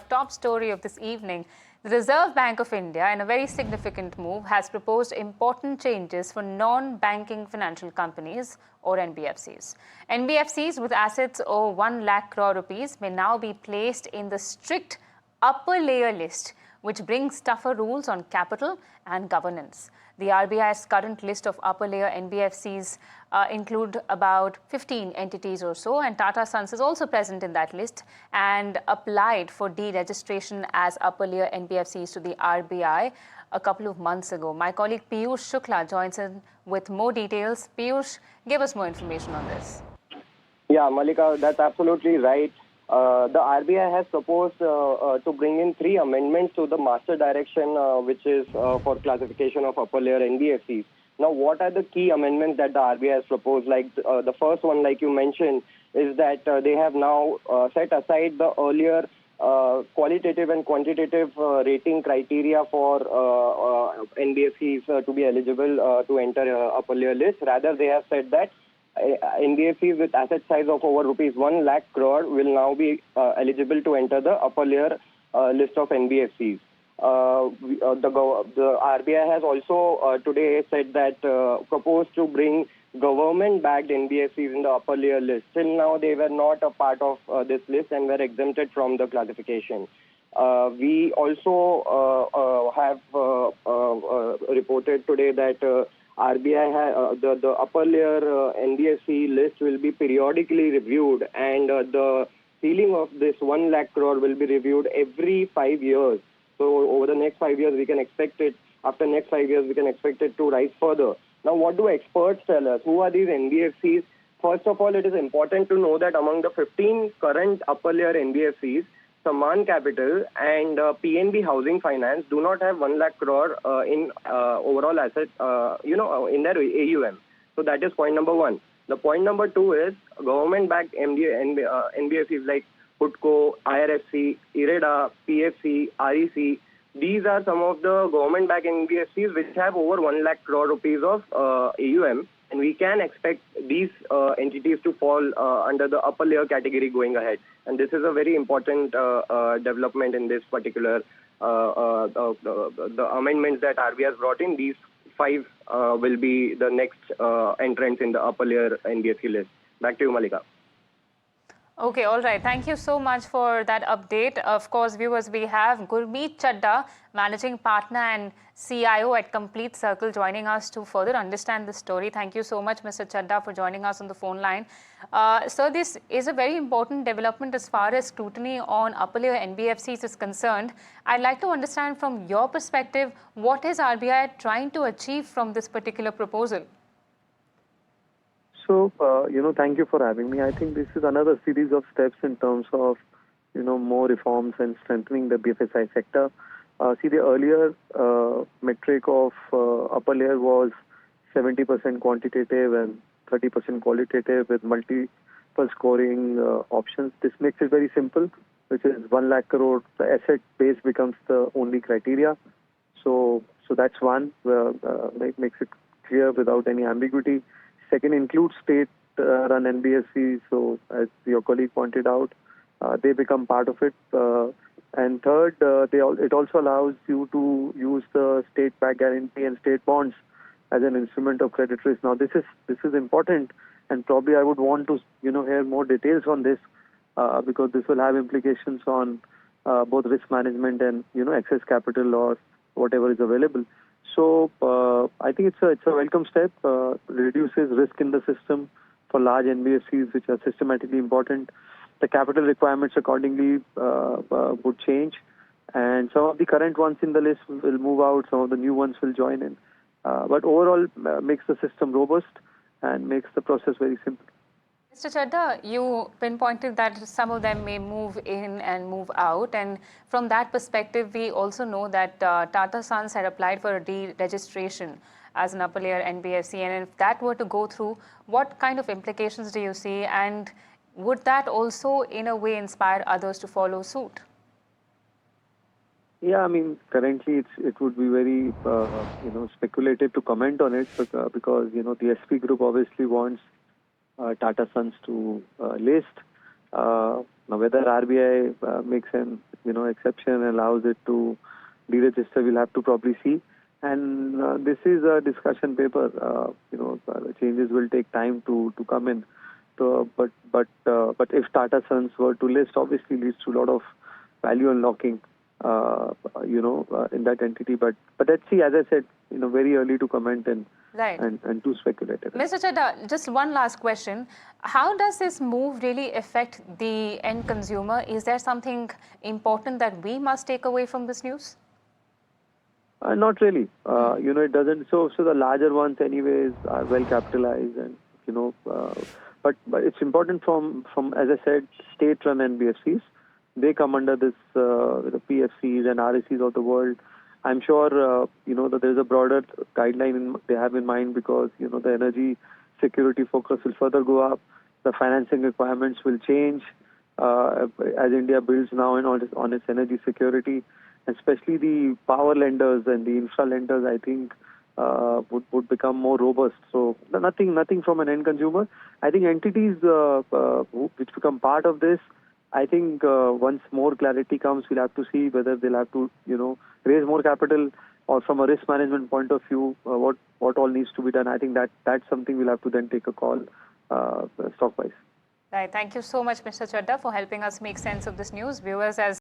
top story of this evening. The Reserve Bank of India, in a very significant move, has proposed important changes for non-banking financial companies or NBFCs. NBFCs with assets over 1 lakh crore rupees may now be placed in the strict upper layer list, which brings tougher rules on capital and governance. The RBI's current list of upper layer NBFCs include about 15 entities or so, and Tata Sons is also present in that list and applied for deregistration as upper layer NBFCs to the RBI a couple of months ago. My colleague Piyush Shukla joins in with more details. Piyush, give us more information on this. Yeah, Malika, that's absolutely right. The RBI has proposed to bring in 3 amendments to the master direction, which is for classification of upper layer NBFCs. Now, what are the key amendments that the RBI has proposed? Like the first one, like you mentioned, is that they have now set aside the earlier qualitative and quantitative rating criteria for NBFCs to be eligible to enter upper layer list. Rather, they have said that NBFCs with asset size of over rupees 1 lakh crore will now be eligible to enter the upper layer list of NBFCs. The RBI has also today said that proposed to bring government-backed NBFCs in the upper layer list. Till now, they were not a part of this list and were exempted from the classification. We also have reported today that RBI the upper layer NBFC list will be periodically reviewed, and the ceiling of this 1 lakh crore will be reviewed every 5 years. So over the next 5 years, we can expect it. After next 5 years, we can expect it to rise further. Now, what do experts tell us? Who are these NBFCs? First of all, it is important to know that among the 15 current upper layer NBFCs, Sammaan Capital and PNB Housing Finance do not have 1 lakh crore in overall assets, in their AUM. So that is point number 1. The point number 2 is government-backed NBFCs like HUDCO, IRFC, IREDA, PFC, REC. These are some of the government-backed NBFCs which have over 1 lakh crore rupees of AUM, and we can expect these entities to fall under the upper layer category going ahead. And this is a very important development in this particular the amendments that RBI has brought in. These 5 will be the next entrants in the upper layer NBFC list. Back to you, Malika. Okay, all right. Thank you so much for that update. Of course, viewers, we have Gurmi Chhatta, Managing Partner and CIO at Complete Circle, joining us to further understand the story. Thank you so much, Mr. Chhatta, for joining us on the phone line. So this is a very important development as far as scrutiny on upper layer NBFCs is concerned. I'd like to understand from your perspective, what is RBI trying to achieve from this particular proposal? So, thank you for having me. I think this is another series of steps in terms of, more reforms and strengthening the BFSI sector. See, the earlier metric of upper layer was 70% quantitative and 30% qualitative with multiple scoring options. This makes it very simple, which is 1 lakh crore. The asset base becomes the only criteria. So that's one, makes it clear without any ambiguity. Second, includes state-run NBFCs. So, as your colleague pointed out, they become part of it. And third, it also allows you to use the state-backed guarantee and state bonds as an instrument of credit risk. Now, this is important, and probably I would want to hear more details on this because this will have implications on both risk management and excess capital or whatever is available. So I think it's a welcome step. Reduces risk in the system for large NBFCs, which are systematically important. The capital requirements accordingly would change, and some of the current ones in the list will move out. Some of the new ones will join in. But overall, makes the system robust and makes the process very simple. Mr. Chhatta, you pinpointed that some of them may move in and move out, and from that perspective, we also know that Tata Sons had applied for a deregistration as an upper layer NBFC, and if that were to go through, what kind of implications do you see, and would that also, in a way, inspire others to follow suit? Yeah, I mean, currently it would be very speculative to comment on it because the SP Group obviously wants Tata Sons to list. Now, whether RBI makes an exception and allows it to deregister, we'll have to probably see. And this is a discussion paper. The changes will take time to come in. So, but if Tata Sons were to list, obviously leads to a lot of value unlocking, in that entity. But let's see. As I said, very early to comment and to speculate. Mr. Chhatta, just one last question. How does this move really affect the end consumer? Is there something important that we must take away from this news? Not really. It doesn't. So the larger ones, anyways, are well capitalized, and but it's important from as I said, state-run NBFCs. They come under this the PFCs and RSCs of the world. I'm sure that there's a broader guideline they have in mind, because the energy security focus will further go up. The financing requirements will change as India builds now on its energy security. Especially the power lenders and the infra lenders, I think, would become more robust. So nothing from an end consumer. I think entities which become part of this, I think once more clarity comes, we'll have to see whether they'll have to raise more capital, or from a risk management point of view, what all needs to be done. I think that's something we'll have to then take a call stock-wise. Right. Thank you so much, Mr. Chhatta, for helping us make sense of this news. Viewers, as